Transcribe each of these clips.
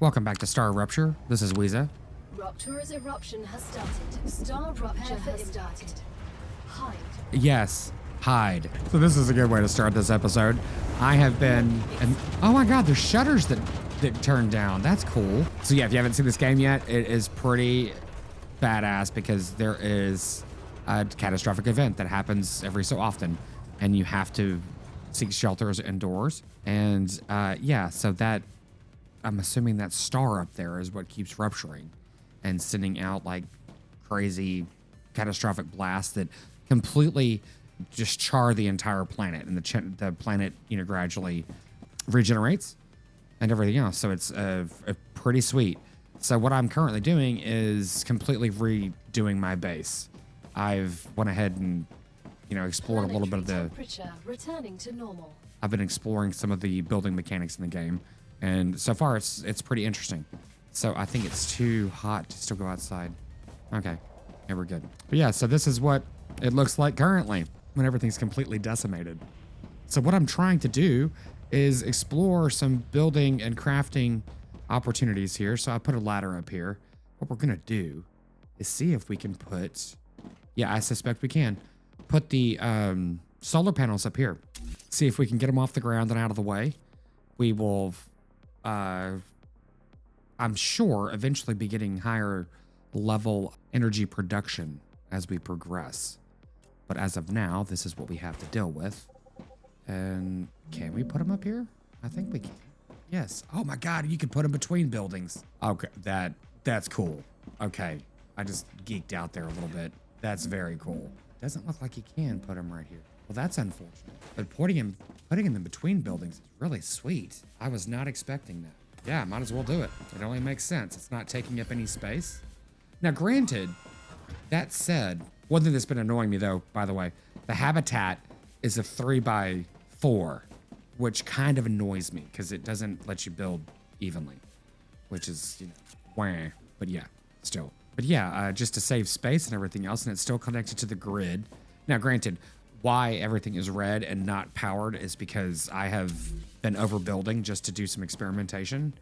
Welcome back to StarRupture. This is Weeza. Rupture's eruption has started. StarRupture has started. Hide. Yes, hide. So this is a good way to start this episode. I have been, and oh my God, there's shutters that turned down. That's cool. So yeah, if you haven't seen this game yet, it is pretty badass because there is a catastrophic event that happens every so often, and you have to seek shelters indoors. And yeah, so that, I'm assuming that star up there is what keeps rupturing and sending out like crazy catastrophic blasts that completely just char the entire planet, and the planet, you know, gradually regenerates and everything else. So it's pretty sweet. So what I'm currently doing is completely redoing my base. I've went ahead and, you know, explored a little bit of the temperature returning to normal. I've been exploring some of the building mechanics in the game, and so far it's pretty interesting. So I think it's too hot to still go outside. Okay, yeah, we're good. But yeah, so this is what it looks like currently when everything's completely decimated. So what I'm trying to do is explore some building and crafting opportunities here. So I put a ladder up here. What we're gonna do is see if we can put, yeah, I suspect we can, put the solar panels up here. See if we can get them off the ground and out of the way. We will, I'm sure, eventually be getting higher level energy production as we progress. But as of now, this is what we have to deal with. And can we put them up here? I think we can. Yes. Oh my God, you can put them between buildings. Okay, that's cool. Okay, I just geeked out there a little bit. That's very cool. Doesn't look like you can put them right here. Well, that's unfortunate. But putting them in between buildings is really sweet. I was not expecting that. Yeah, might as well do it. It only makes sense. It's not taking up any space. Now, granted, that said, one thing that's been annoying me though, by the way, the habitat is a 3x4, which kind of annoys me because it doesn't let you build evenly, which is, you know, wah. But yeah, still. But yeah, just to save space and everything else, and it's still connected to the grid. Now, granted, why everything is red and not powered is because I have been overbuilding just to do some experimentation.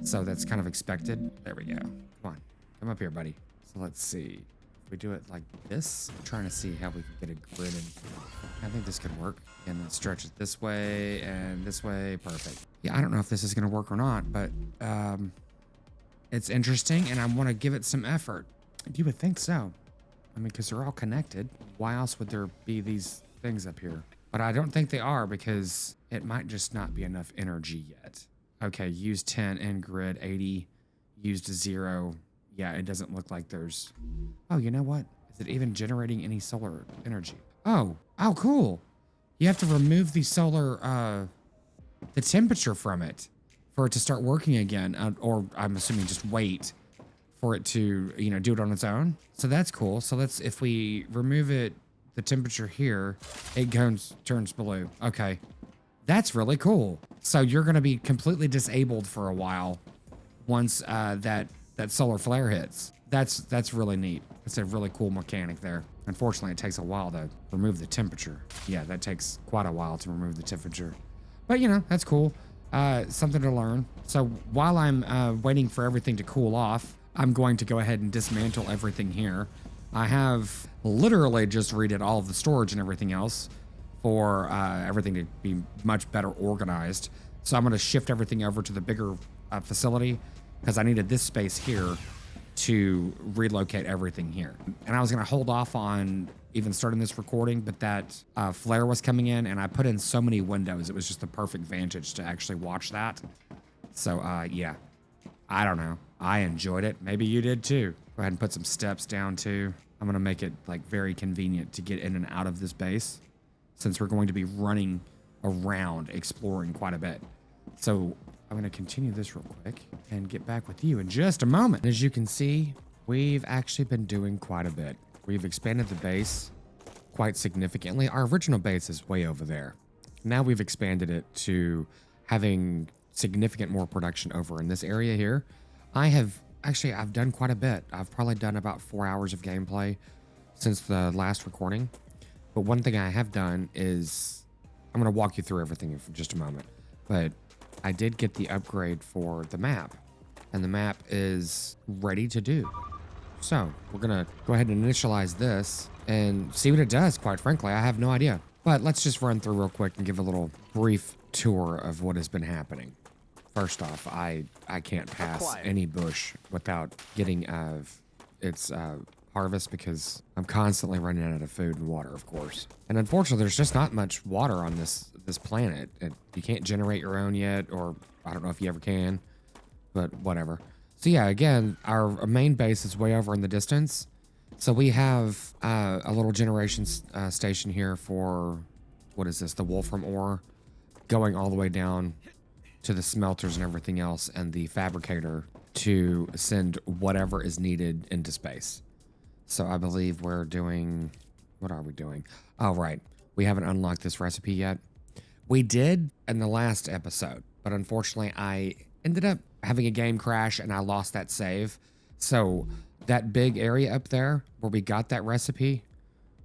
So that's kind of expected. There we go. Come on, come up here, buddy. So let's see. If we do it like this, I'm trying to see how we can get a grid in. I think this could work. And then stretch it this way and this way. Perfect. Yeah, I don't know if this is going to work or not, but it's interesting and I want to give it some effort. You would think so. I mean, because they're all connected. Why else would there be these things up here? But I don't think they are because it might just not be enough energy yet. Okay, use 10 in grid, 80, used 0. Yeah, it doesn't look like there's... Oh, you know what? Is it even generating any solar energy? Oh, cool. You have to remove the solar, the temperature from it for it to start working again. Or I'm assuming just wait for it to, you know, do it on its own. So that's cool. So if we remove it, the temperature here, it turns blue. Okay. That's really cool. So you're going to be completely disabled for a while once that solar flare hits. That's really neat. It's a really cool mechanic there. Unfortunately, it takes a while to remove the temperature. Yeah, that takes quite a while to remove the temperature. But you know, that's cool. Something to learn. So while I'm waiting for everything to cool off, I'm going to go ahead and dismantle everything here. I have literally just redid all of the storage and everything else for everything to be much better organized. So I'm going to shift everything over to the bigger facility because I needed this space here to relocate everything here. And I was going to hold off on even starting this recording, but that flare was coming in and I put in so many windows. It was just the perfect vantage to actually watch that. So yeah, I don't know. I enjoyed it. Maybe you did too. Go ahead and put some steps down too. I'm going to make it like very convenient to get in and out of this base since we're going to be running around exploring quite a bit. So I'm going to continue this real quick and get back with you in just a moment. As you can see, we've actually been doing quite a bit. We've expanded the base quite significantly. Our original base is way over there. Now we've expanded it to having significant more production over in this area here. I've done quite a bit. I've probably done about 4 hours of gameplay since the last recording. But one thing I have done is, I'm going to walk you through everything in just a moment. But I did get the upgrade for the map. and the map is ready to do. So we're gonna go ahead and initialize this and see what it does. Quite frankly, I have no idea. But let's just run through real quick and give a little brief tour of what has been happening. First off, I can't pass any bush without getting its harvest because I'm constantly running out of food and water, of course. And unfortunately, there's just not much water on this planet. You can't generate your own yet, or I don't know if you ever can, but whatever. So yeah, again, our main base is way over in the distance. So we have a little generation station here for, what is this, the wolfram ore, going all the way down to the smelters and everything else, and the fabricator to send whatever is needed into space. So I believe we're doing, what are we doing? Oh, right. We haven't unlocked this recipe yet. We did in the last episode, but unfortunately I ended up having a game crash and I lost that save. So that big area up there where we got that recipe,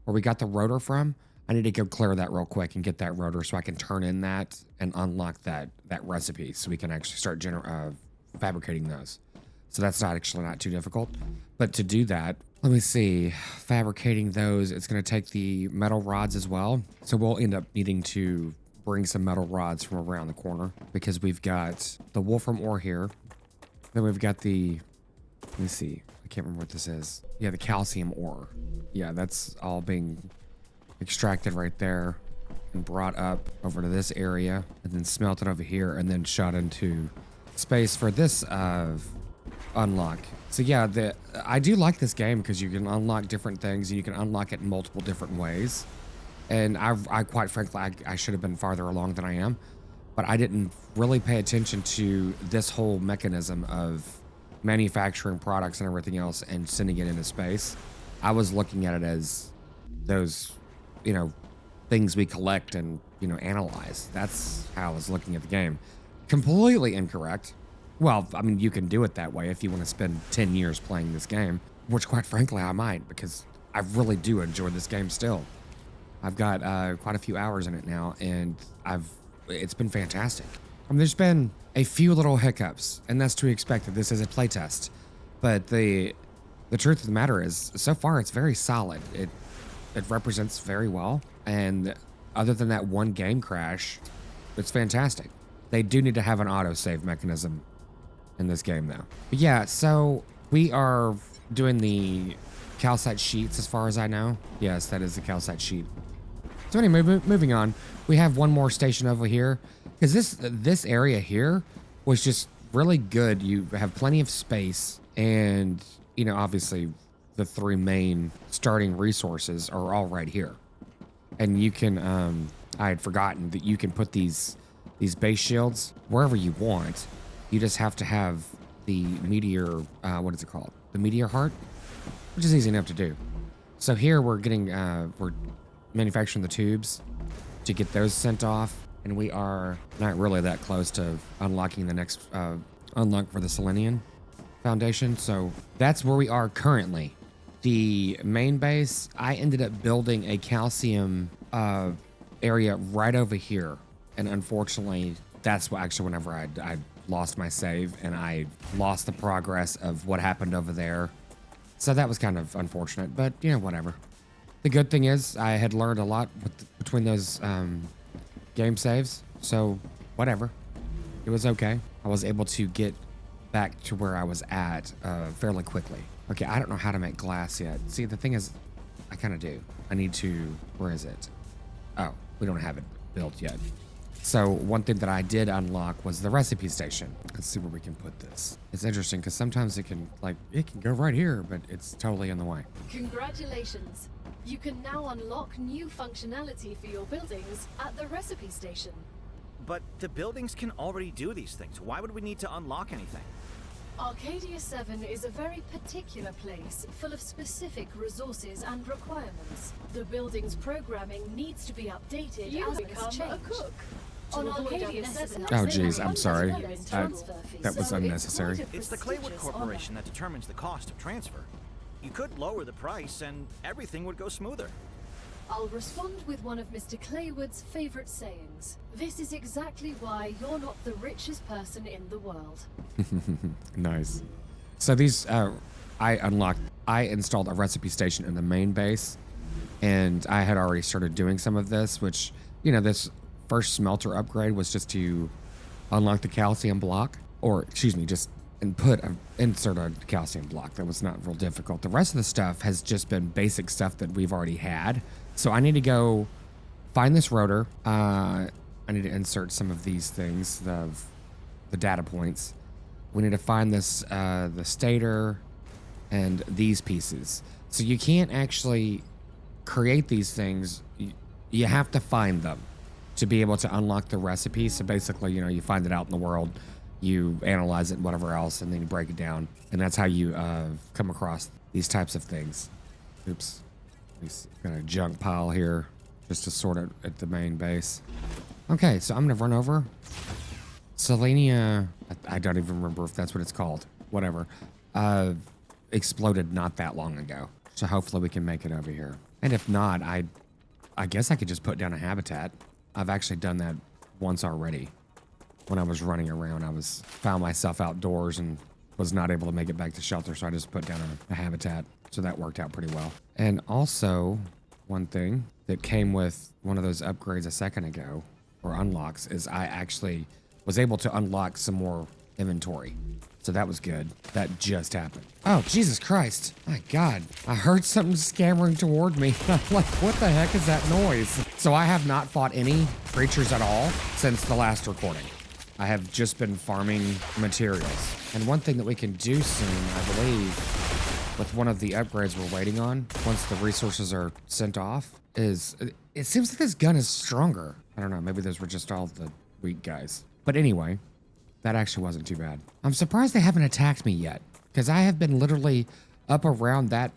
where we got the rotor from, I need to go clear that real quick and get that rotor so I can turn in that and unlock that recipe so we can actually start fabricating those. So that's not too difficult. But to do that, let me see, fabricating those, it's going to take the metal rods as well. So we'll end up needing to bring some metal rods from around the corner because we've got the wolfram ore here. Then we've got the, let me see, I can't remember what this is. Yeah, the calcium ore. Yeah, that's all being extracted right there and brought up over to this area and then smelted over here and then shot into space for this unlock. So yeah, I do like this game because you can unlock different things and you can unlock it in multiple different ways. And I quite frankly, I should have been farther along than I am, but I didn't really pay attention to this whole mechanism of manufacturing products and everything else and sending it into space. I was looking at it as those, things we collect and, analyze. That's how I was looking at the game. Completely incorrect. Well, I mean, you can do it that way if you want to spend 10 years playing this game, which quite frankly, I might, because I really do enjoy this game still. I've got quite a few hours in it now, and it's been fantastic. I mean, there's been a few little hiccups, and that's to be expected. This is a playtest, but the truth of the matter is, so far, it's very solid. It represents very well, and other than that one game crash, it's fantastic. They do need to have an autosave mechanism in this game, though. But yeah, so we are doing the calcite sheets as far as I know. Yes, that is the calcite sheet. So anyway, moving on. We have one more station over here because this area here was just really good. You have plenty of space and, obviously the three main starting resources are all right here. And you can, I had forgotten that you can put these base shields wherever you want. You just have to have the meteor, what is it called? The meteor heart, which is easy enough to do. So here we're manufacturing the tubes to get those sent off. And we are not really that close to unlocking the next unlock for the Selenium Foundation. So that's where we are currently. The main base, I ended up building a calcium area right over here. And unfortunately, that's whenever I lost my save and I lost the progress of what happened over there. So that was kind of unfortunate, but whatever. The good thing is I had learned a lot between those game saves. So whatever, it was okay. I was able to get back to where I was at fairly quickly. Okay, I don't know how to make glass yet. See, the thing is, I kind of do. I need to, where is it? Oh, we don't have it built yet. So one thing that I did unlock was the recipe station. Let's see where we can put this. It's interesting because sometimes it can go right here, but it's totally in the way. Congratulations. You can now unlock new functionality for your buildings at the recipe station. But the buildings can already do these things. Why would we need to unlock anything? Arcadia 7 is a very particular place, full of specific resources and requirements. The building's programming needs to be updated as it has changed. A cook. On Arcadia 7, oh geez, I'm sorry. That was unnecessary. It's the Claywood Corporation that determines the cost of transfer. You could lower the price and everything would go smoother. I'll respond with one of Mr. Claywood's favorite sayings. This is exactly why you're not the richest person in the world. Nice. So these, I installed a recipe station in the main base, and I had already started doing some of this, which, you know, this first smelter upgrade was just to unlock the calcium block, or excuse me, just insert a calcium block. That was not real difficult. The rest of the stuff has just been basic stuff that we've already had. So I need to go find this rotor. I need to insert some of these things, the data points. We need to find this, the stator and these pieces. So you can't actually create these things. You have to find them to be able to unlock the recipe. So basically, you know, you find it out in the world, you analyze it, whatever else, and then you break it down. And that's how you come across these types of things. Oops. Got a junk pile here just to sort it at the main base. Okay, so I'm gonna run over. Selenia, I don't even remember if that's what it's called. Whatever. Exploded not that long ago. So hopefully we can make it over here. And if not, I guess I could just put down a habitat. I've actually done that once already. When I was running around, found myself outdoors and was not able to make it back to shelter, so I just put down a habitat. So that worked out pretty well. And also, one thing that came with one of those upgrades a second ago, or unlocks, is I actually was able to unlock some more inventory. So that was good. That just happened. Oh, Jesus Christ. My God. I heard something scampering toward me. I'm like, what the heck is that noise? So I have not fought any creatures at all since the last recording. I have just been farming materials. And one thing that we can do soon, I believe, with one of the upgrades we're waiting on, once the resources are sent off, is it seems like this gun is stronger. I don't know, maybe those were just all the weak guys. But anyway, that actually wasn't too bad. I'm surprised they haven't attacked me yet, because I have been literally up around that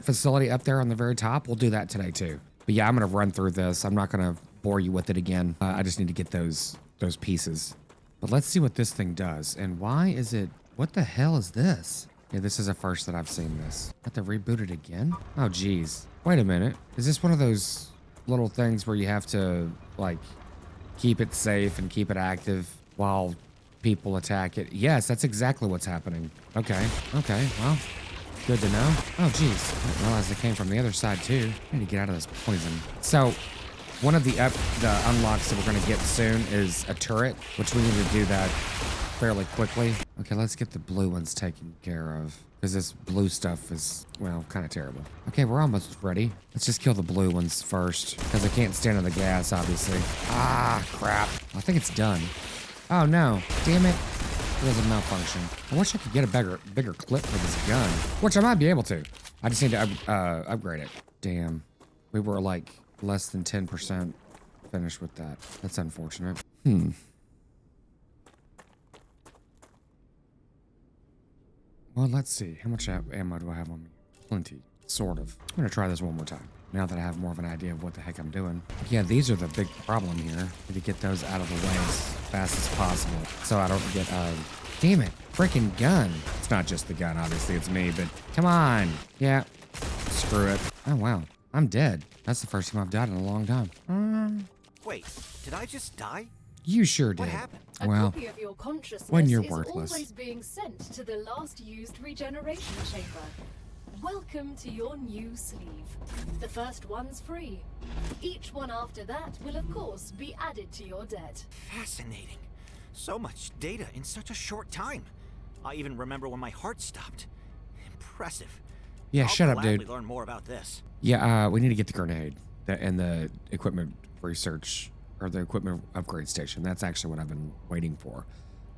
facility up there on the very top. We'll do that today too. But yeah, I'm gonna run through this. I'm not gonna bore you with it again. I just need to get those pieces. But let's see what this thing does. And why is it, what the hell is this? Yeah, this is a first that I've seen this. Have to reboot it again? Oh, geez. Wait a minute. Is this one of those little things where you have to, like, keep it safe and keep it active while people attack it? Yes, that's exactly what's happening. Okay, well, good to know. Oh, geez. I didn't realize they came from the other side, too. I need to get out of this poison. So, one of the unlocks that we're going to get soon is a turret, which we need to do that fairly quickly. Okay, let's get the blue ones taken care of, because this blue stuff is, well, kind of terrible. Okay, we're almost ready. Let's just kill the blue ones first, because I can't stand on the gas, obviously. Ah, crap. I think it's done. Oh, no. Damn it. It was a malfunction. I wish I could get a bigger clip for this gun, which I might be able to. I just need to upgrade it. Damn. We were like less than 10% finished with that. That's unfortunate. Well, let's see. How much ammo do I have on me? Plenty. Sort of. I'm gonna try this one more time, now that I have more of an idea of what the heck I'm doing. Yeah, these are the big problem here. Need to get those out of the way as fast as possible, so I don't get, damn it. Freaking gun. It's not just the gun, obviously, it's me, but come on. Yeah. Screw it. Oh, wow. I'm dead. That's the first time I've died in a long time. Wait, did I just die? You sure did. What happened? Well, A copy of your consciousness when you're is worthless. always being sent to the last used regeneration chamber. Welcome to your new sleeve. The first one's free. Each one after that will, of course, be added to your debt. Fascinating. So much data in such a short time. I even remember when my heart stopped. Impressive. Yeah, shut up, I'll gladly dude. learn more about this. Yeah, we need to get the grenade and the equipment research, or the equipment upgrade station. That's actually what I've been waiting for.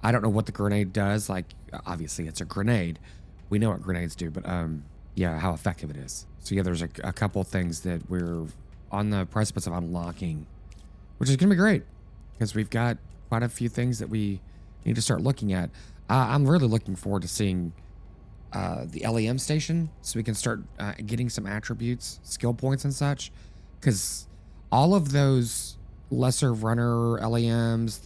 I don't know what the grenade does. Like, obviously it's a grenade. We know what grenades do, but yeah, how effective it is. So yeah, there's a couple things that we're on the precipice of unlocking, which is gonna be great, because we've got quite a few things that we need to start looking at. I'm really looking forward to seeing the LEM station, so we can start getting some attributes, skill points and such, because all of those lesser runner LEMs,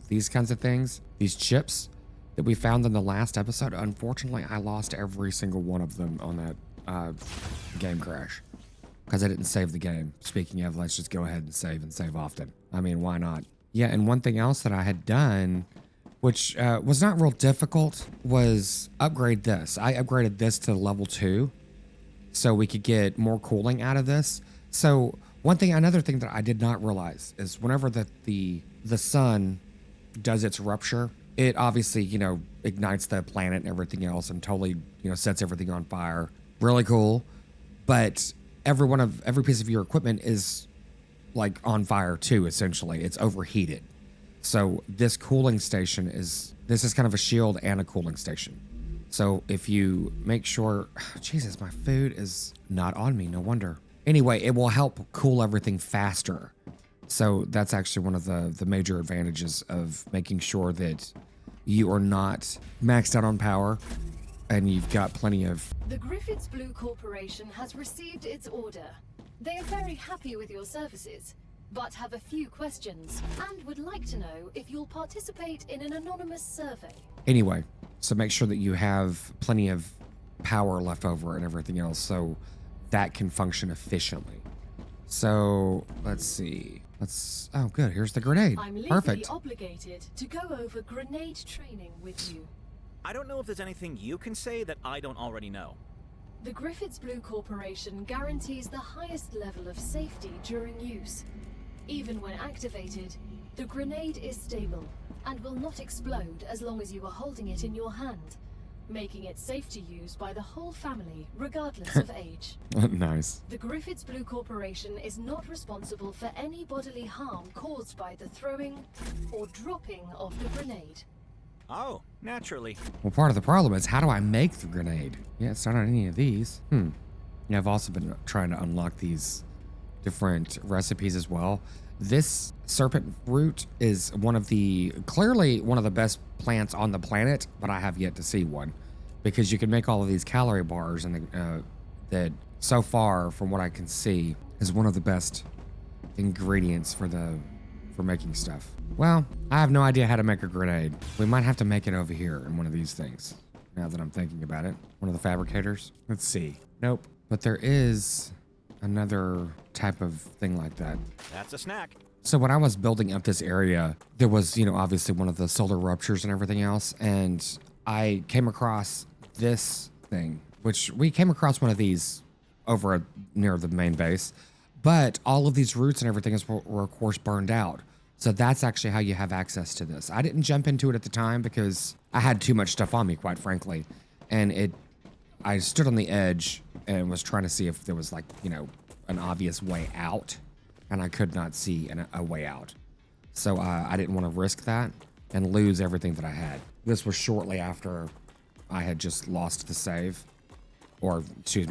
these kinds of things, these chips that we found in the last episode, unfortunately I lost every single one of them on that game crash. because I didn't save the game. Speaking of, let's just go ahead and save often. I mean, why not? Yeah, and one thing else that I had done, which was not real difficult, was upgrade this. I upgraded this to level 2 so we could get more cooling out of this. So another thing that I did not realize is whenever the sun does its rupture, it obviously, ignites the planet and everything else and totally, sets everything on fire. Really cool. But every piece of your equipment is like on fire too, essentially. It's overheated. So this cooling station is kind of a shield and a cooling station. So if you make sure, Jesus, my food is not on me, no wonder. Anyway, it will help cool everything faster. So that's actually one of the major advantages of making sure that you are not maxed out on power and you've got plenty of... The Griffiths Blue Corporation has received its order. They are very happy with your services, but have a few questions and would like to know if you'll participate in an anonymous survey. Anyway, so make sure that you have plenty of power left over and everything else so that can function efficiently. So let's see. Oh, good. Here's the grenade. I'm legally Perfect. obligated to go over grenade training with you. I don't know if there's anything you can say that I don't already know. The Griffiths Blue Corporation guarantees the highest level of safety during use. Even when activated, the grenade is stable and will not explode as long as you are holding it in your hand, making it safe to use by the whole family, regardless of age. Nice. The Griffiths Blue Corporation is not responsible for any bodily harm caused by the throwing or dropping of the grenade. Oh, naturally. Well, part of the problem is how do I make the grenade? Yeah, it's not on any of these. Yeah, I've also been trying to unlock these different recipes as well. This serpent root is clearly one of the best plants on the planet, but I have yet to see one because you can make all of these calorie bars and that so far from what I can see is one of the best ingredients for making stuff. Well, I have no idea how to make a grenade. We might have to make it over here in one of these things now that I'm thinking about it. One of the fabricators. Let's see. Nope. But there is another type of thing like that. That's a snack. So when I was building up this area, there was, obviously one of the solar ruptures and everything else. And I came across this thing, which we came across one of these over near the main base. But all of these roots and everything were of course burned out. So that's actually how you have access to this. I didn't jump into it at the time because I had too much stuff on me, quite frankly. And I stood on the edge and was trying to see if there was an obvious way out. And I could not see a way out. So I didn't want to risk that and lose everything that I had. This was shortly after I had just lost the save. Or,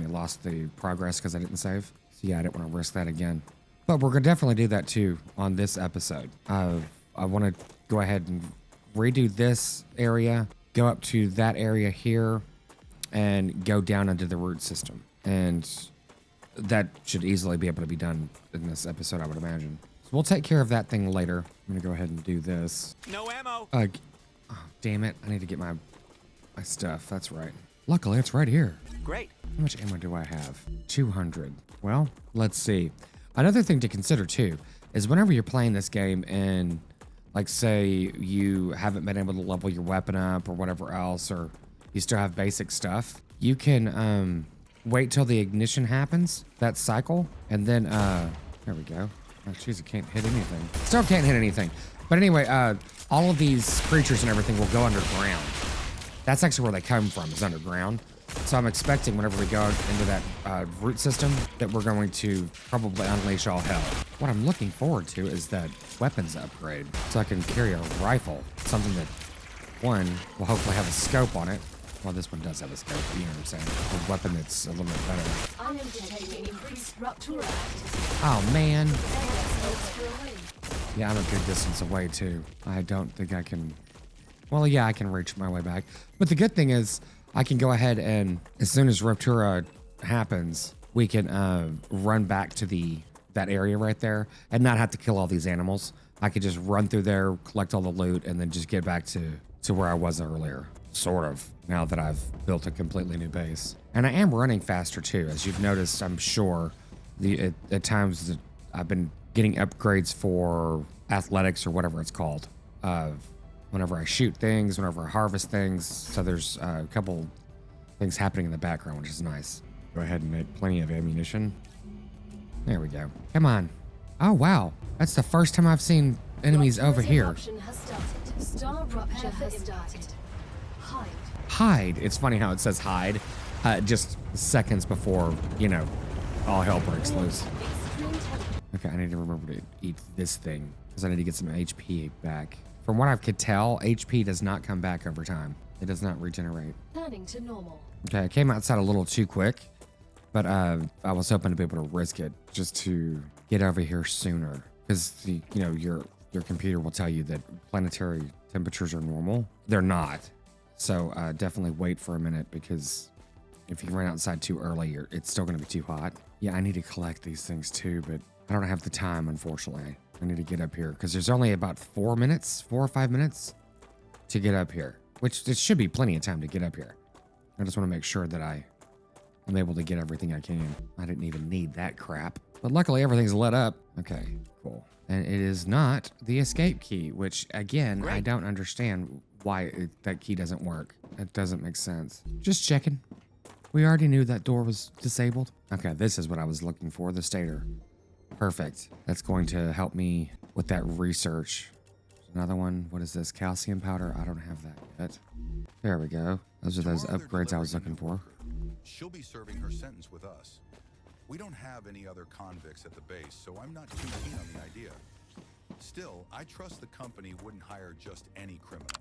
lost the progress because I didn't save. So yeah, I didn't want to risk that again. But we're going to definitely do that too on this episode. I want to go ahead and redo this area, go up to that area here, and go down into the root system. And that should easily be able to be done in this episode, I would imagine. So we'll take care of that thing later. I'm going to go ahead and do this. No ammo. Oh, damn it. I need to get my stuff. That's right. Luckily, it's right here. Great. How much ammo do I have? 200. Well, let's see. Another thing to consider too is whenever you're playing this game and say you haven't been able to level your weapon up or whatever else, or you still have basic stuff, you can wait till the ignition happens, that cycle, and then there we go. Oh jeez, I can't hit anything. Still can't hit anything. But anyway, all of these creatures and everything will go underground. That's actually where they come from, is underground. So I'm expecting whenever we go into that root system that we're going to probably unleash all hell. What I'm looking forward to is that weapons upgrade. So I can carry a rifle, something that, one, will hopefully have a scope on it. Well, this one does have a scope, you know what I'm saying? A weapon that's a little bit better. I am detecting increased rupture activity. Oh, man. Extra away. Yeah, I'm a good distance away, too. I don't think I can... Well, yeah, I can reach my way back. But the good thing is, I can go ahead and, as soon as Ruptura happens, we can run back to that area right there and not have to kill all these animals. I could just run through there, collect all the loot, and then just get back to where I was earlier. Sort of, now that I've built a completely new base. And I am running faster too. As you've noticed, I'm sure, At times I've been getting upgrades for athletics or whatever it's called. Whenever I shoot things, whenever I harvest things. So there's a couple things happening in the background, which is nice. Go ahead and make plenty of ammunition. There we go. Come on. Oh, wow. That's the first time I've seen enemies over here. Eruption has started. StarRupture has started. Hide. Hide. It's funny how it says hide just seconds before, you know, all hell breaks loose. Extreme temperature. Okay, I need to remember to eat this thing because I need to get some HP back. From what I could tell, HP does not come back over time. It does not regenerate. Turning to normal. Okay, I came outside a little too quick, but I was hoping to be able to risk it just to get over here sooner because your computer will tell you that planetary temperatures are normal. They're not. So definitely wait for a minute because if you run outside too early, it's still going to be too hot. Yeah, I need to collect these things too, but I don't have the time, unfortunately. I need to get up here because there's only about 4 or 5 minutes to get up here, which it should be plenty of time to get up here. I just want to make sure that I'm able to get everything I can. I didn't even need that crap, but luckily everything's lit up. Okay, cool. And it is not the escape key, which again, Great. I don't understand why that key doesn't work. It doesn't make sense. Just checking. We already knew that door was disabled. Okay, this is what I was looking for, the stator. Perfect. That's going to help me with that research. Another one. What is this? Calcium powder? I don't have that yet. There we go. Those are those Tomorrow they're upgrades I was delivering looking a new for. worker. She'll be serving her sentence with us. We don't have any other convicts at the base, so I'm not too keen on the idea. Still, I trust the company wouldn't hire just any criminal.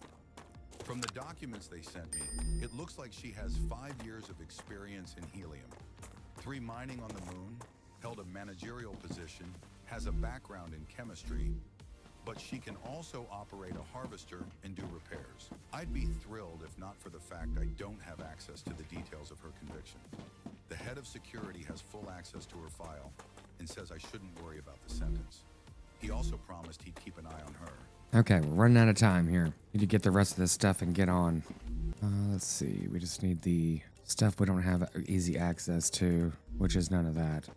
From the documents they sent me, it looks like she has 5 years of experience in helium. 3 mining on the moon, held a managerial position, has a background in chemistry, but she can also operate a harvester and do repairs. I'd be thrilled if not for the fact I don't have access to the details of her conviction. The head of security has full access to her file and says I shouldn't worry about the sentence. He also promised he'd keep an eye on her. Okay, we're running out of time here. Need to get the rest of this stuff and get on. Let's see. We just need the stuff we don't have easy access to, which is none of that.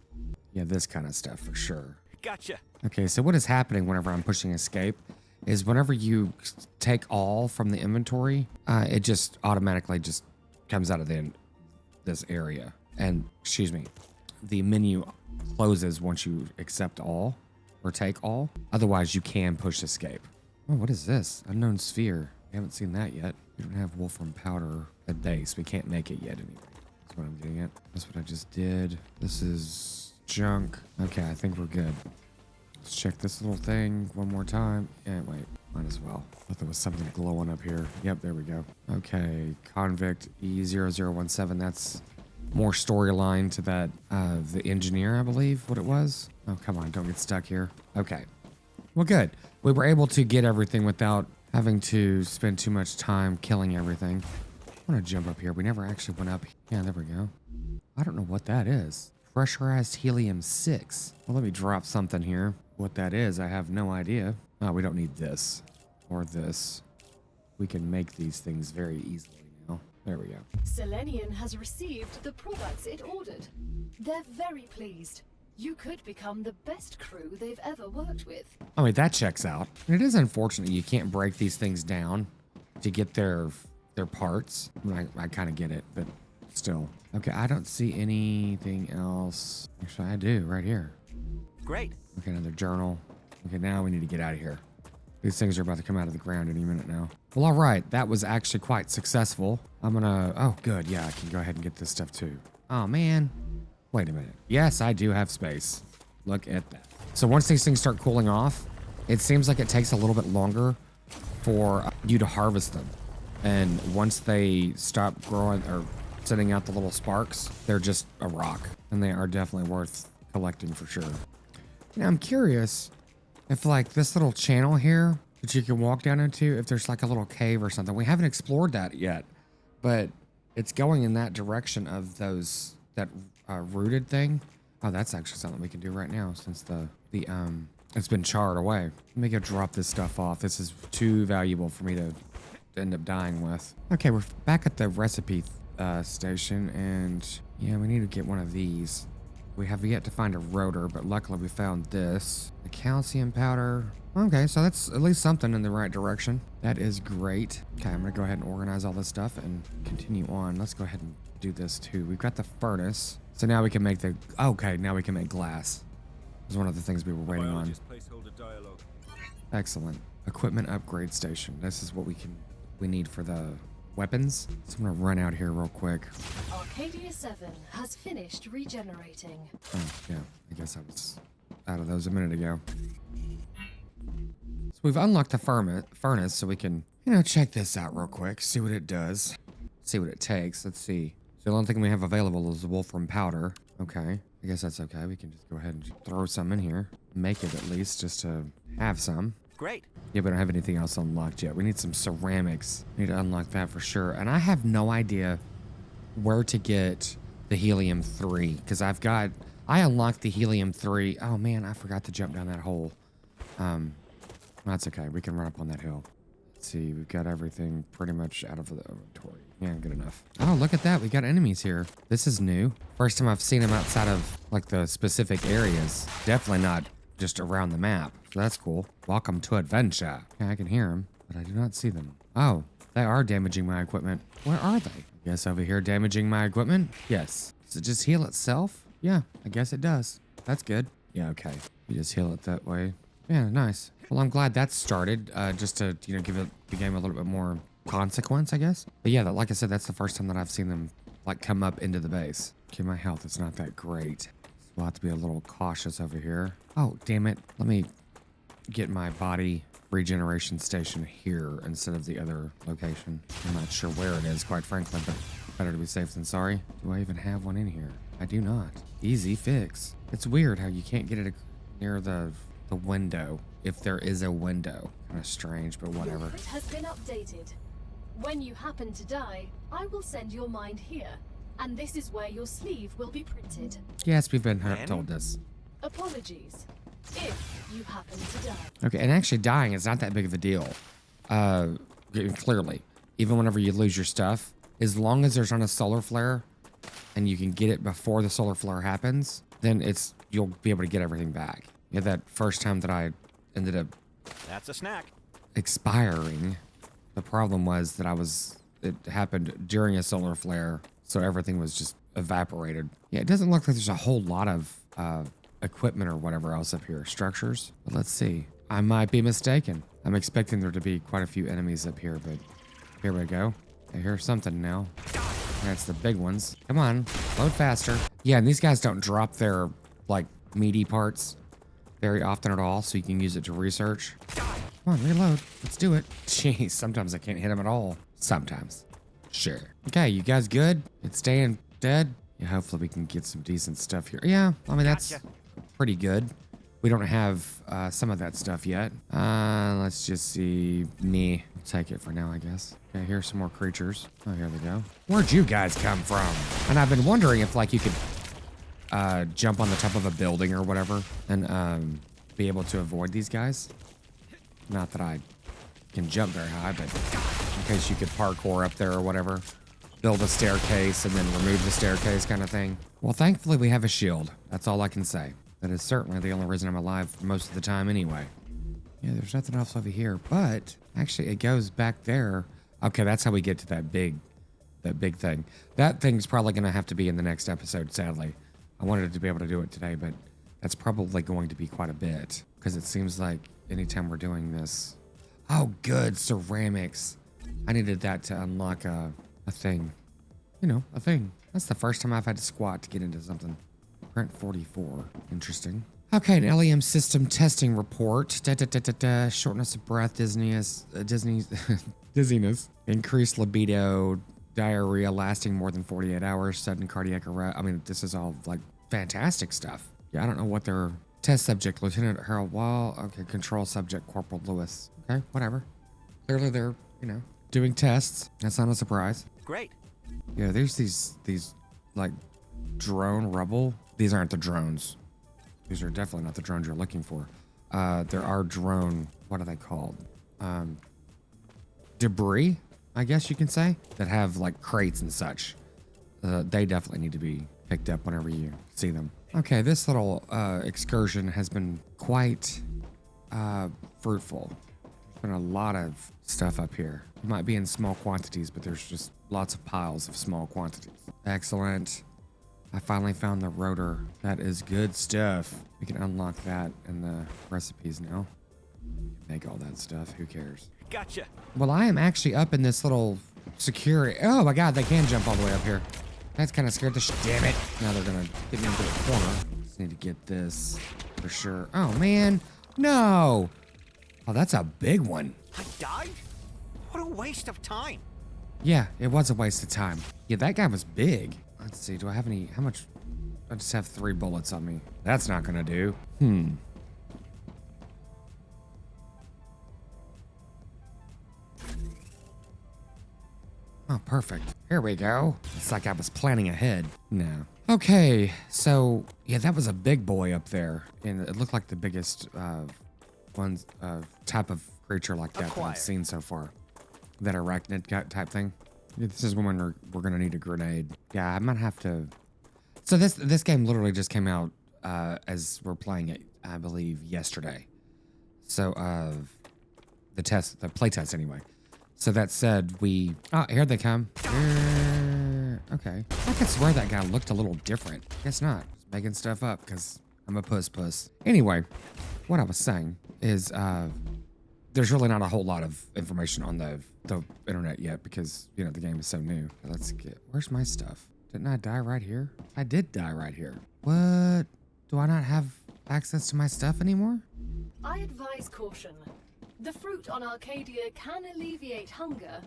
Yeah, this kind of stuff for sure. Gotcha. Okay, so what is happening whenever I'm pushing escape is whenever you take all from the inventory, it just automatically just comes out of this area. And, excuse me, the menu closes once you accept all or take all. Otherwise, you can push escape. Oh, what is this? Unknown sphere. We haven't seen that yet. We don't have wolfram powder at base. We can't make it yet anyway. That's what I'm getting at. That's what I just did. This is junk. Okay, I think we're good. Let's check this little thing one more time. Yeah, wait, might as well. I thought there was something glowing up here. Yep, there we go. Okay, convict E0017. That's more storyline to that, the engineer, I believe, what it was. Oh, come on, don't get stuck here. Okay, well, good. We were able to get everything without having to spend too much time killing everything. I want to jump up here. We never actually went up. Yeah, there we go. I don't know what that is. Pressurized helium-6. Well, let me drop something here. What that is, I have no idea. Oh, we don't need this or this. We can make these things very easily now. There we go. Selenian has received the products it ordered. They're very pleased. You could become the best crew they've ever worked with. I mean, that checks out. It is unfortunate you can't break these things down to get their parts. I mean, I kind of get it, but still. Okay, I don't see anything else. Actually, I do right here. Great. Okay, another journal. Okay, now we need to get out of here. These things are about to come out of the ground any minute now. Well, all right. That was actually quite successful. I'm gonna... Oh, good. Yeah, I can go ahead and get this stuff too. Oh, man. Wait a minute. Yes, I do have space. Look at that. So once these things start cooling off, it seems like it takes a little bit longer for you to harvest them. And once they stop growing or sending out the little sparks, they're just a rock. And they are definitely worth collecting for sure. Now, I'm curious if like this little channel here that you can walk down into, if there's like a little cave or something. We haven't explored that yet, but it's going in that direction of that rooted thing. Oh, that's actually something we can do right now since it's been charred away. Let me go drop this stuff off. This is too valuable for me to end up dying with. Okay, we're back at the recipe station, and yeah, we need to get one of these. We have yet to find a rotor, but luckily we found this. The calcium powder. Okay, so that's at least something in the right direction. That is great. Okay, I'm gonna go ahead and organize all this stuff and continue on. Let's go ahead and do this too. We've got the furnace. So now we can make the, okay, now we can make glass. It was one of the things we were waiting on. Excellent. Equipment upgrade station. This is what we need for the weapons. So I'm gonna run out here real quick. Arcadia 7 has finished regenerating. Oh, yeah, I guess I was out of those a minute ago. So we've unlocked the furnace so we can, check this out real quick, see what it does, see what it takes. Let's see. So the only thing we have available is the wolfram powder. Okay, I guess that's okay. We can just go ahead and throw some in here. Make it at least just to have some. Great. Yeah, we don't have anything else unlocked yet. We need some ceramics. We need to unlock that for sure. And I have no idea where to get the helium-3 because I unlocked the helium-3. Oh man, I forgot to jump down that hole. That's okay. We can run up on that hill. Let's see. We've got everything pretty much out of the inventory. Yeah, good enough. Oh, look at that. We got enemies here. This is new. First time I've seen them outside of like the specific areas. Definitely not just around the map. So that's cool. Welcome to adventure. Yeah, I can hear them, but I do not see them. Oh, they are damaging my equipment. Where are they? I guess over here damaging my equipment? Yes. Does it just heal itself? Yeah, I guess it does. That's good. Yeah, okay. You just heal it that way. Yeah, nice. Well, I'm glad that started, just to, give the game a little bit more consequence, I guess. But yeah, like I said, that's the first time that I've seen them, like, come up into the base. Okay, my health is not that great. So we'll have to be a little cautious over here. Oh, damn it. Let me get my body regeneration station here instead of the other location. I'm not sure where it is, quite frankly, but better to be safe than sorry. Do I even have one in here? I do not. Easy fix. It's weird how you can't get it near the window, if there is a window. Kind of strange, but whatever. It has been updated. When you happen to die, I will send your mind here, and this is where your sleeve will be printed. Yes, we've been told this. Apologies, if you happen to die. Okay, and actually dying is not that big of a deal. Clearly, even whenever you lose your stuff, as long as there's not a solar flare, and you can get it before the solar flare happens, then you'll be able to get everything back. Yeah, that first time that I ended up That's a snack. expiring, the problem was that it happened during a solar flare, so everything was just evaporated. Yeah, it doesn't look like there's a whole lot of equipment or whatever else up here, structures. But let's see. I might be mistaken. I'm expecting there to be quite a few enemies up here, but here we go. I hear something now. That's the big ones. Come on, load faster. Yeah, and these guys don't drop their, like, meaty parts very often at all, so you can use it to research. Come on, reload. Let's do it. Jeez, sometimes I can't hit them at all. Sometimes. Sure. Okay, you guys good? It's staying dead? Yeah, hopefully we can get some decent stuff here. Yeah, I mean, that's pretty good. We don't have some of that stuff yet. Let's just see. I'll take it for now, I guess. Okay, here's some more creatures. Oh, here they go. Where'd you guys come from? And I've been wondering if, like, you could jump on the top of a building or whatever and be able to avoid these guys. Not that I can jump very high, but in case you could parkour up there or whatever. Build a staircase and then remove the staircase kind of thing. Well, thankfully we have a shield. That's all I can say. That is certainly the only reason I'm alive most of the time anyway. Yeah, there's nothing else over here, but actually it goes back there. Okay, that's how we get to that big thing. That thing's probably gonna have to be in the next episode, sadly. I wanted to be able to do it today, but that's probably going to be quite a bit because it seems like anytime we're doing this. Oh, good, ceramics. I needed that to unlock a thing. A thing. That's the first time I've had to squat to get into something. Print 44. Interesting. Okay, an LEM system testing report. Shortness of breath, dizziness, increased libido, diarrhea lasting more than 48 hours, sudden cardiac arrest. I mean, this is all like fantastic stuff. Yeah, I don't know what their test subject, Lieutenant Harold Wall. Okay, control subject, Corporal Lewis. Okay, whatever. Clearly they're, doing tests. That's not a surprise. Great. Yeah, there's these like drone rubble. These aren't the drones. These are definitely not the drones you're looking for. There are drone, what are they called? Debris, I guess you can say, that have like crates and such. They definitely need to be picked up whenever you see them. Okay, this little excursion has been quite fruitful. There's been a lot of stuff up here. It might be in small quantities, but there's just lots of piles of small quantities. Excellent. I finally found the rotor. That is good stuff. We can unlock that in the recipes now. Make all that stuff. Who cares? Gotcha. Well, I am actually up in this little security. Oh my God, they can jump all the way up here. That's kind of scared the damn it. Now they're gonna get me into the corner. Just need to get this for sure. Oh man, no. Oh, that's a big one. I died? What a waste of time. Yeah, it was a waste of time. Yeah, that guy was big. Let's see, do I have any, how much? I just have 3 bullets on me. That's not gonna do. Oh, perfect. Here we go. It's like I was planning ahead. No. Okay, so yeah, that was a big boy up there, and it looked like the biggest type of creature like that I've seen so far. That arachnid type thing. This is when we're gonna need a grenade. Yeah, I might have to. So this game literally just came out as we're playing it, I believe, yesterday. So the playtest anyway. So that said, here they come. Okay. I could swear that guy looked a little different. Guess not. Just making stuff up because I'm a puss. Anyway, what I was saying is there's really not a whole lot of information on the internet yet because, you know, the game is so new. Where's my stuff? Didn't I die right here? I did die right here. What? Do I not have access to my stuff anymore? I advise caution. The fruit on Arcadia can alleviate hunger,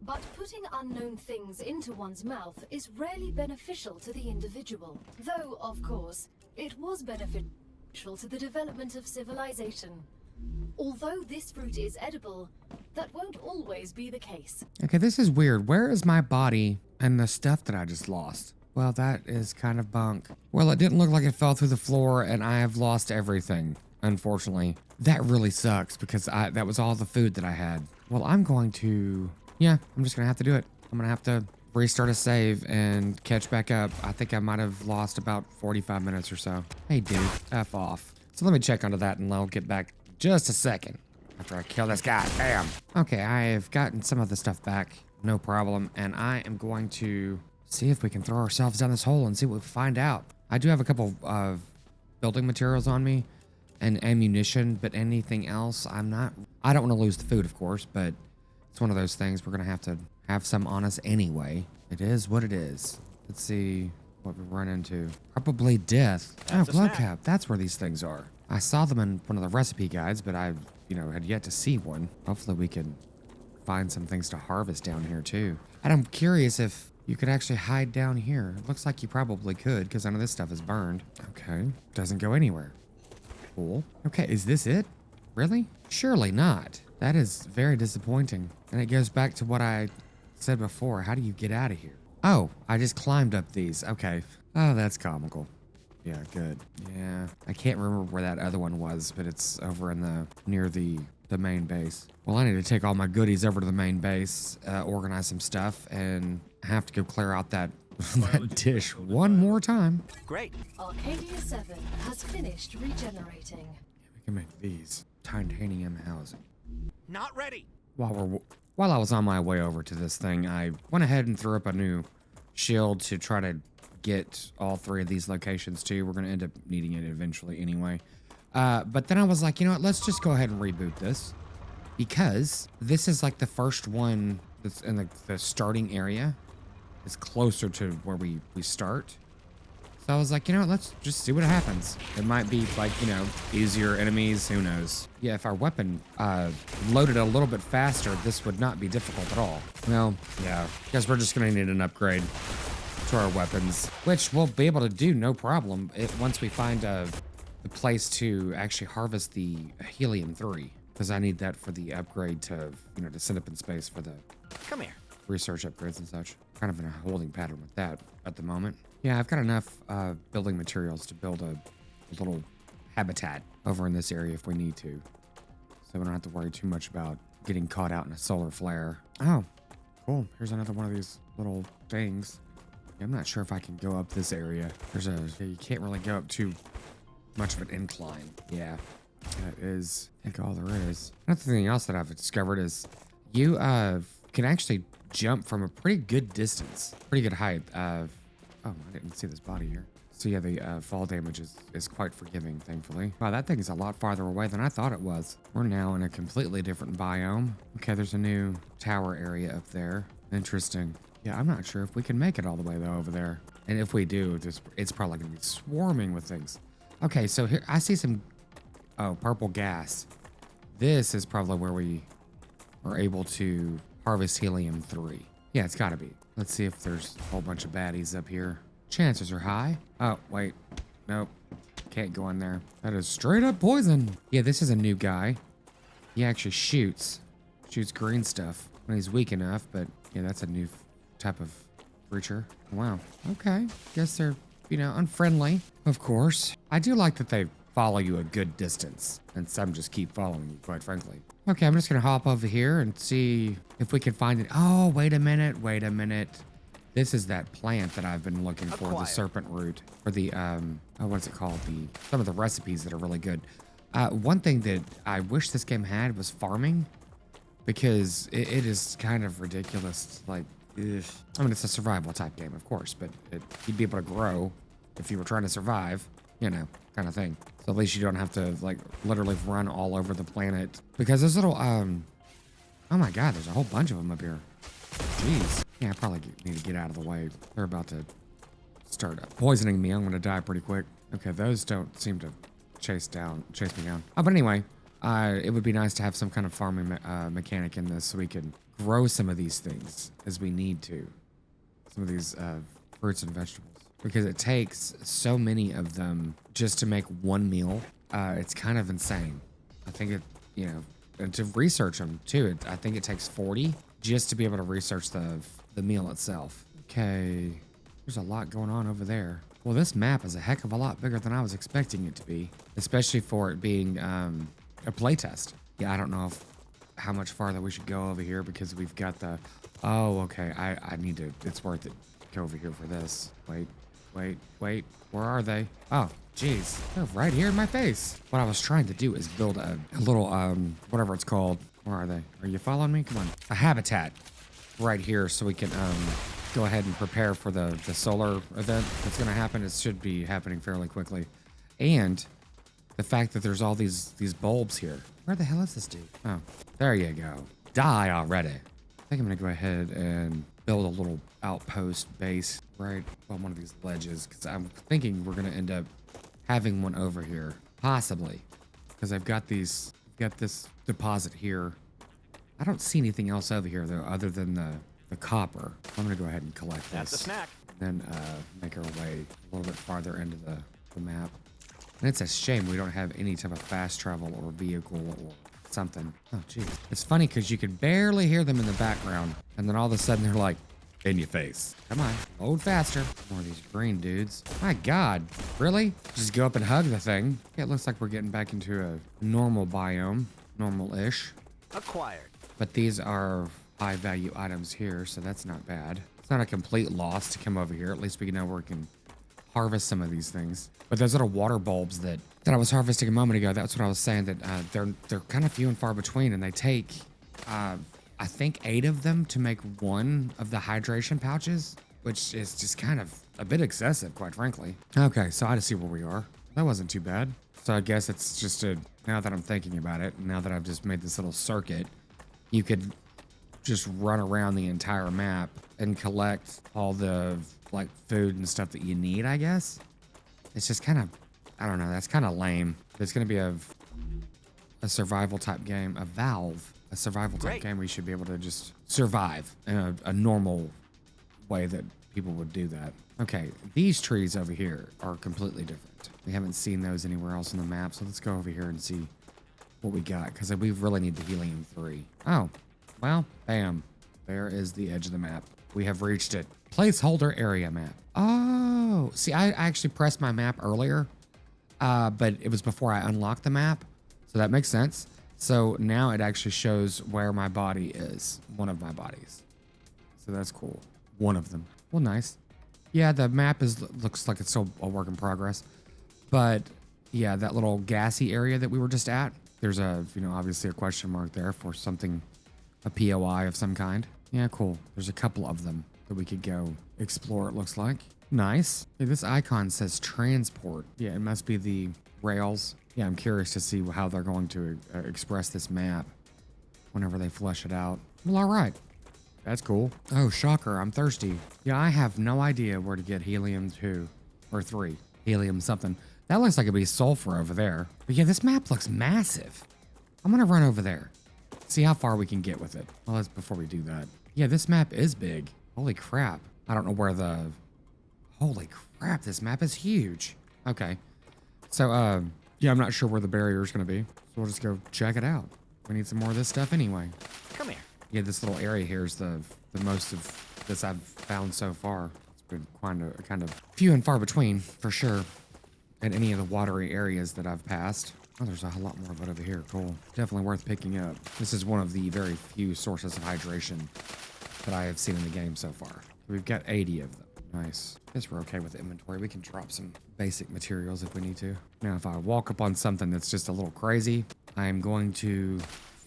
but putting unknown things into one's mouth is rarely beneficial to the individual. Though, of course, it was beneficial to the development of civilization. Although this fruit is edible, that won't always be the case. Okay, this is weird. Where is my body and the stuff that I just lost? Well, that is kind of bunk. Well, it didn't look like it fell through the floor, and I have lost everything, unfortunately. That really sucks because that was all the food that I had. Well, I'm just gonna have to do it. I'm gonna have to restart a save and catch back up. I think I might have lost about 45 minutes or so. Hey, dude, F off. So let me check onto that and I'll get back just a second after I kill this guy. Bam. Okay, I've gotten some of the stuff back. No problem. And I am going to see if we can throw ourselves down this hole and see what we find out. I do have a couple of building materials on me and ammunition, but anything else, I don't want to lose the food, of course, but it's one of those things we're going to have some on us anyway. It is what it is. Let's see what we run into. Probably death. Oh, blood cap. That's where these things are. I saw them in one of the recipe guides, but I, had yet to see one. Hopefully we can find some things to harvest down here too. And I'm curious if you could actually hide down here. It looks like you probably could because none of this stuff is burned. Okay. Doesn't go anywhere. Cool. Okay, is this it? Really? Surely not. That is very disappointing. And it goes back to what I said before. How do you get out of here? Oh, I just climbed up these. Okay. Oh, that's comical. Yeah, good. Yeah, I can't remember where that other one was, but it's over in near the main base. Well, I need to take all my goodies over to the main base, organize some stuff, and I have to go clear out that dish one more time. Great. Arcadia 7 has finished regenerating. We can make these titanium housing. Not ready. While I was on my way over to this thing, I went ahead and threw up a new shield to try to get all 3 of these locations too. We're going to end up needing it eventually anyway. But then I was like, you know what? Let's just go ahead and reboot this because this is like the first one that's in the starting area. It's closer to where we start. So I was like, you know what? Let's just see what happens. It might be like, easier enemies. Who knows? Yeah, if our weapon loaded a little bit faster, this would not be difficult at all. Well, yeah, guess we're just going to need an upgrade to our weapons, which we'll be able to do no problem once we find the place to actually harvest the helium-3, because I need that for the upgrade to send up in space for the Come here. research upgrades and such. Kind of in a holding pattern with that at the moment. Yeah, I've got enough building materials to build a little habitat over in this area if we need to, so we don't have to worry too much about getting caught out in a solar flare. Oh, cool. Here's another one of these little things. I'm not sure if I can go up this area. You can't really go up too much of an incline. Yeah, that is, I think, all there is. Another thing else that I've discovered is you can actually jump from a pretty good distance, pretty good height. Oh, I didn't see this body here. So yeah, the fall damage is quite forgiving, thankfully. Wow, that thing is a lot farther away than I thought it was. We're now in a completely different biome. Okay, there's a new tower area up there. Interesting. Yeah, I'm not sure if we can make it all the way though over there. And if we do, it's probably gonna be swarming with things. Okay, so here I see some, purple gas. This is probably where we are able to harvest helium-3. Yeah, it's gotta be. Let's see if there's a whole bunch of baddies up here. Chances are high. Oh, wait. Nope. Can't go in there. That is straight up poison. Yeah, this is a new guy. He actually shoots green stuff when he's weak enough, but yeah, that's a new type of creature. Wow. Okay. Guess they're, unfriendly, of course. I do like that they follow you a good distance, and some just keep following you, quite frankly. Okay, I'm just gonna hop over here and see if we can find it. Oh, wait a minute. This is that plant that I've been looking for, the serpent root, or the, what's it called? Some of the recipes that are really good. One thing that I wish this game had was farming, because it is kind of ridiculous. Like, ugh. I mean, it's a survival type game, of course, but you'd be able to grow if you were trying to survive, kind of thing. So at least you don't have to, like, literally run all over the planet. Because there's little, oh my God, there's a whole bunch of them up here. Jeez. Yeah, I probably need to get out of the way. They're about to start poisoning me. I'm going to die pretty quick. Okay, those don't seem to chase me down. Oh, but anyway, it would be nice to have some kind of farming mechanic in this so we can grow some of these things as we need to. Some of these fruits and vegetables. Because it takes so many of them just to make one meal. It's kind of insane. I think and to research them too, I think it takes 40 just to be able to research the meal itself. Okay, there's a lot going on over there. Well, this map is a heck of a lot bigger than I was expecting it to be, especially for it being a playtest. Yeah, I don't know how much farther we should go over here because we've got the, oh, okay, I need to, it's worth it to go over here for this. Wait, where are they? Oh, geez, they're right here in my face. What I was trying to do is build a little, whatever it's called. Where are they? Are you following me? Come on. A habitat right here so we can go ahead and prepare for the solar event that's going to happen. It should be happening fairly quickly. And the fact that there's all these bulbs here. Where the hell is this dude? Oh, there you go. Die already. I think I'm going to go ahead and build a little outpost base right on one of these ledges because I'm thinking we're going to end up having one over here. Possibly. Because I've got this deposit here. I don't see anything else over here though other than the copper. I'm gonna go ahead and collect this. That's a snack. Then make our way a little bit farther into the map. And it's a shame we don't have any type of fast travel or vehicle or something. Oh geez. It's funny because you can barely hear them in the background and then all of a sudden they're like in your face. Come on, load faster. More of these green dudes. My God, really? Just go up and hug the thing. Yeah, it looks like we're getting back into a normal biome, normal-ish. Acquired. But these are high-value items here, so that's not bad. It's not a complete loss to come over here. At least we know where we can harvest some of these things. But those little water bulbs that I was harvesting a moment ago, that's what I was saying, that they're kind of few and far between, and they take I think 8 of them to make one of the hydration pouches, which is just kind of a bit excessive, quite frankly. Okay, so I just see where we are. That wasn't too bad. So I guess it's just now that I'm thinking about it, now that I've just made this little circuit, you could just run around the entire map and collect all the like food and stuff that you need, I guess. It's just kind of, I don't know, that's kind of lame. It's going to be a survival type game, a survival type game where you should be able to just survive in a normal way that people would do that. Okay, these trees over here are completely different. We haven't seen those anywhere else on the map, so let's go over here and see what we got, because we really need the helium-3. Oh, well, bam. There is the edge of the map. We have reached it. Placeholder area map. Oh, see, I actually pressed my map earlier, but it was before I unlocked the map, so that makes sense. So now it actually shows where my body is, one of my bodies. So that's cool. One of them. Well, nice. Yeah, the map looks like it's still a work in progress. But yeah, that little gassy area that we were just at, there's a, obviously a question mark there for something, a POI of some kind. Yeah, cool. There's a couple of them that we could go explore, it looks like. Nice. Hey, this icon says transport. Yeah, it must be the rails. Yeah, I'm curious to see how they're going to express this map whenever they flesh it out. Well, all right. That's cool. Oh, shocker, I'm thirsty. Yeah, I have no idea where to get helium 2 or 3. Helium something. That looks like it'd be sulfur over there. But yeah, this map looks massive. I'm gonna run over there. See how far we can get with it. Well, that's before we do that. Yeah, this map is big. Holy crap. I don't know where the... Holy crap, this map is huge. Okay. So, yeah, I'm not sure where the barrier is gonna be. So we'll just go check it out. We need some more of this stuff anyway. Come here. Yeah, this little area here is the most of this I've found so far. It's been kind of few and far between, for sure, in any of the watery areas that I've passed. Oh, there's a lot more of it over here. Cool. Definitely worth picking up. This is one of the very few sources of hydration that I have seen in the game so far. We've got 80 of them. Nice. Guess we're okay with inventory. We can drop some basic materials if we need to. Now, if I walk up on something that's just a little crazy, I am going to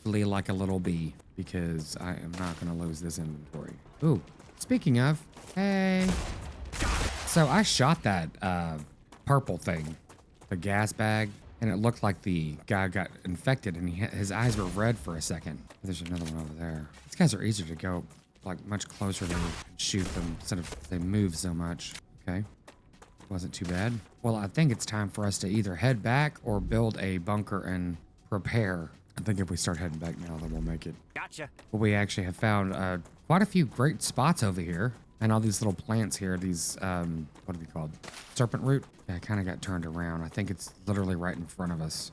flee like a little bee because I am not going to lose this inventory. Ooh, speaking of, hey. So I shot that purple thing, the gas bag, and it looked like the guy got infected and his eyes were red for a second. There's another one over there. These guys are easier to go like much closer to shoot them instead of they move so much. Okay, wasn't too bad. Well, I think it's time for us to either head back or build a bunker and prepare. I think if we start heading back now, then we'll make it. Gotcha. But we actually have found quite a few great spots over here. And all these little plants here, these, what are they called? Serpent root? Yeah, I kind of got turned around. I think it's literally right in front of us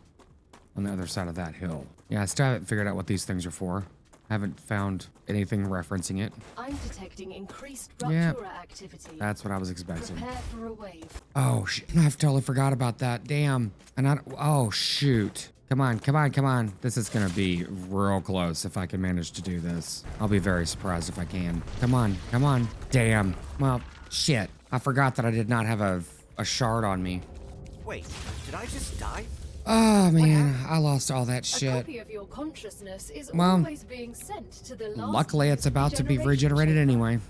on the other side of that hill. Yeah, I still haven't figured out what these things are for. I haven't found anything referencing it. I'm detecting increased rupture activity. That's what I was expecting. Prepare for a wave. Oh, shit. I've totally forgot about that. Damn. And oh, shoot. Come on, come on, come on. This is gonna be real close if I can manage to do this. I'll be very surprised if I can. Come on, come on. Damn. Well, shit. I forgot that I did not have a shard on me. Wait, did I just die? Oh, man. I lost all that A shit. copy of your consciousness is Well, always being sent to the last luckily, it's about to be regeneration regenerated chamber. anyway.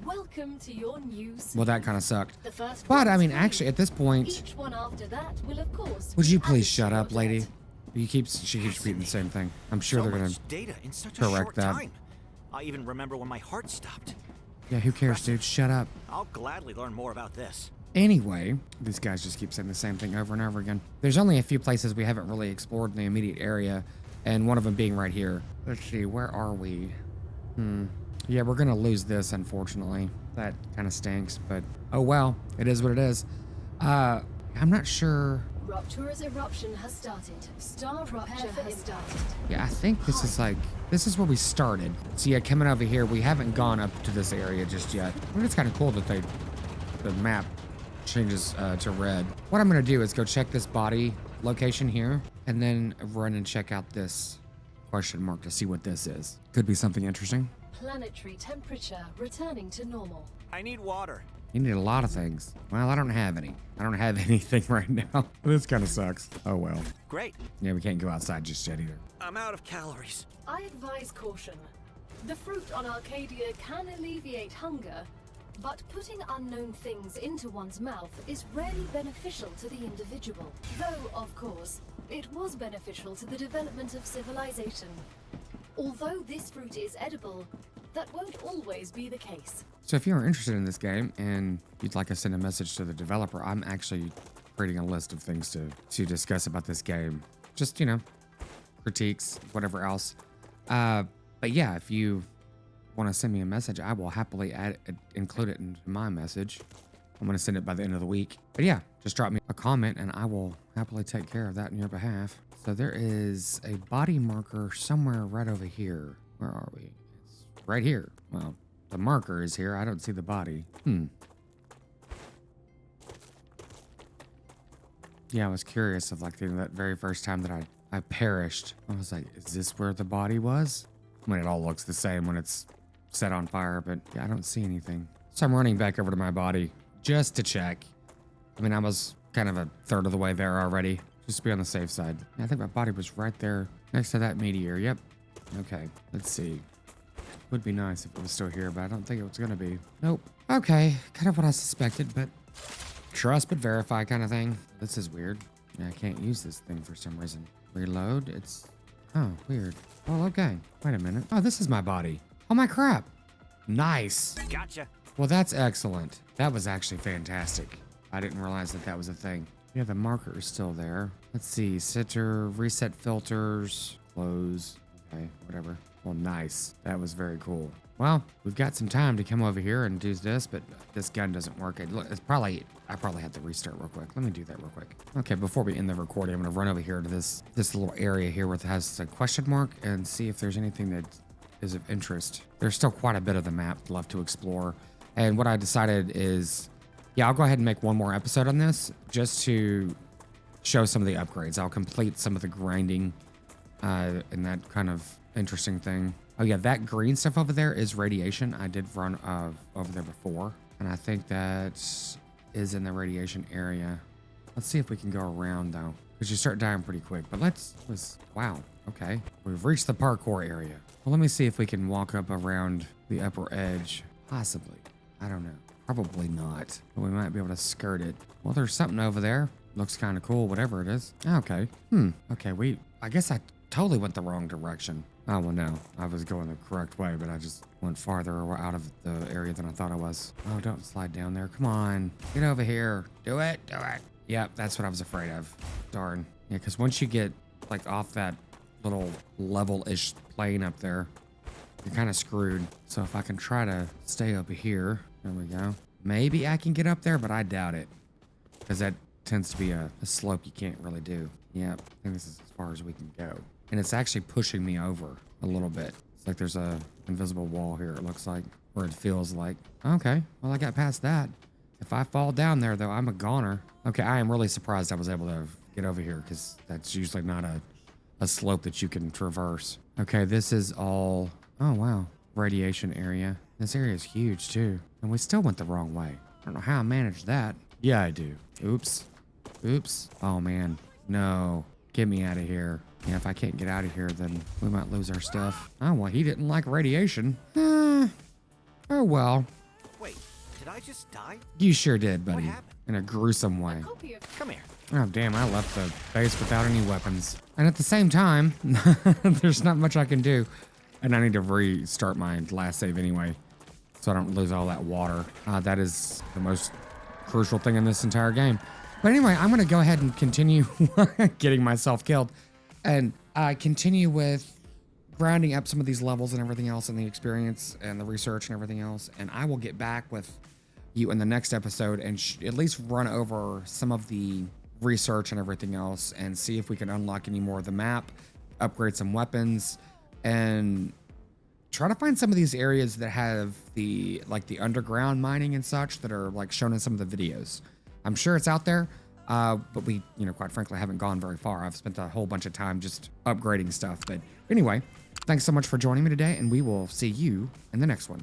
Welcome to your new sleep. Well, that kind of sucked. The first But, I one's mean, free. actually, at this point... Each one after that will, of course, Would be you added please to shut your up, lady? debt. She keeps repeating the same thing. I'm sure So they're gonna... much data in such a correct short that. time. I even remember when my heart stopped. Yeah, who cares, dude? Shut up. I'll gladly learn more about this. Anyway, these guys just keep saying the same thing over and over again. There's only a few places we haven't really explored in the immediate area, and one of them being right here. Let's see, where are we? Yeah, we're gonna lose this, unfortunately. That kind of stinks, but oh well, it is what it is. I'm not sure. Rupture's eruption has started. StarRupture has started. Yeah, I think this is where we started. So yeah, coming over here, we haven't gone up to this area just yet. I mean, it's kind of cool that the map changes to red. What I'm gonna do is go check this body location here, and then run and check out this question mark to see what this is. Could be something interesting. Planetary temperature returning to normal. I need water. You need a lot of things. Well, I don't have any. I don't have anything right now. This kind of sucks. Oh well. Great. Yeah, we can't go outside just yet either. I'm out of calories. I advise caution. The fruit on Arcadia can alleviate hunger, but putting unknown things into one's mouth is rarely beneficial to the individual. Though, of course, it was beneficial to the development of civilization. Although this fruit is edible, that won't always be the case. So if you're interested in this game and you'd like to send a message to the developer, I'm actually creating a list of things to discuss about this game. Just, critiques, whatever else. But yeah, if you want to send me a message, I will happily include it into my message. I'm going to send it by the end of the week. But yeah, just drop me a comment and I will happily take care of that on your behalf. So there is a body marker somewhere right over here. Where are we? It's right here. Well, the marker is here. I don't see the body. Yeah, I was curious of like that very first time that I perished. I was like, is this where the body was? I mean, it all looks the same when it's set on fire, but yeah, I don't see anything. So I'm running back over to my body just to check. I mean, I was kind of a third of the way there already, just to be on the safe side. I think my body was right there next to that meteor. Yep. Okay, let's see. Would be nice if it was still here, but I don't think it was gonna be. Nope. Okay, kind of what I suspected, but trust but verify kind of thing. This is weird. Yeah, I can't use this thing for some reason. Reload, it's, oh, weird. Well, okay, wait a minute. Oh, this is my body. Oh my crap. Nice. Gotcha. Well, that's excellent. That was actually fantastic. I didn't realize that that was a thing. Yeah, the marker is still there. Let's see, center, reset filters, close, okay, whatever. Well, nice. That was very cool. Well, we've got some time to come over here and do this, but this gun doesn't work. It's probably, I probably have to restart real quick. Let me do that real quick. Okay, before we end the recording, I'm gonna run over here to this little area here where it has a question mark and see if there's anything that is of interest. There's still quite a bit of the map left to explore. And what I decided is, yeah, I'll go ahead and make one more episode on this just to show some of the upgrades. I'll complete some of the grinding and that kind of interesting thing. Oh yeah, that green stuff over there is radiation. I did run over there before, and I think that is in the radiation area. Let's see if we can go around though, because you start dying pretty quick. But wow, okay. We've reached the parkour area. Well, let me see if we can walk up around the upper edge. Possibly, I don't know. Probably not, but we might be able to skirt it. Well, there's something over there. Looks kind of cool, whatever it is. Okay, okay, I guess I totally went the wrong direction. Oh, well, no, I was going the correct way, but I just went farther out of the area than I thought I was. Oh, don't slide down there. Come on, get over here. Do it, do it. Yep, that's what I was afraid of. Darn. Yeah, because once you get like off that little level-ish plane up there, you're kind of screwed. So if I can try to stay over here, there we go. Maybe I can get up there, but I doubt it, because that tends to be a slope you can't really do. Yep, I think this is as far as we can go. And it's actually pushing me over a little bit. It's like there's a invisible wall here, it looks like, or it feels like. Okay, well, I got past that. If I fall down there, though, I'm a goner. Okay, I am really surprised I was able to get over here, because that's usually not a slope that you can traverse. Okay, this is all, oh, wow, radiation area. This area is huge, too. And we still went the wrong way. I don't know how I managed that. Yeah, I do. Oops. Oops. Oh, man. No. Get me out of here. Yeah, if I can't get out of here, then we might lose our stuff. Oh, well, he didn't like radiation. Oh, well. Wait, did I just die? You sure did, buddy. What happened? In a gruesome way. Come here. Oh, damn, I left the base without any weapons. And at the same time, there's not much I can do. And I need to restart my last save anyway, so I don't lose all that water. That is the most crucial thing in this entire game. But anyway, I'm going to go ahead and continue getting myself killed and continue with grinding up some of these levels and everything else and the experience and the research and everything else. And I will get back with you in the next episode and at least run over some of the research and everything else and see if we can unlock any more of the map, upgrade some weapons, and try to find some of these areas that have the underground mining and such that are like shown in some of the videos. I'm sure it's out there, but we, quite frankly, haven't gone very far. I've spent a whole bunch of time just upgrading stuff. But anyway, thanks so much for joining me today, and we will see you in the next one.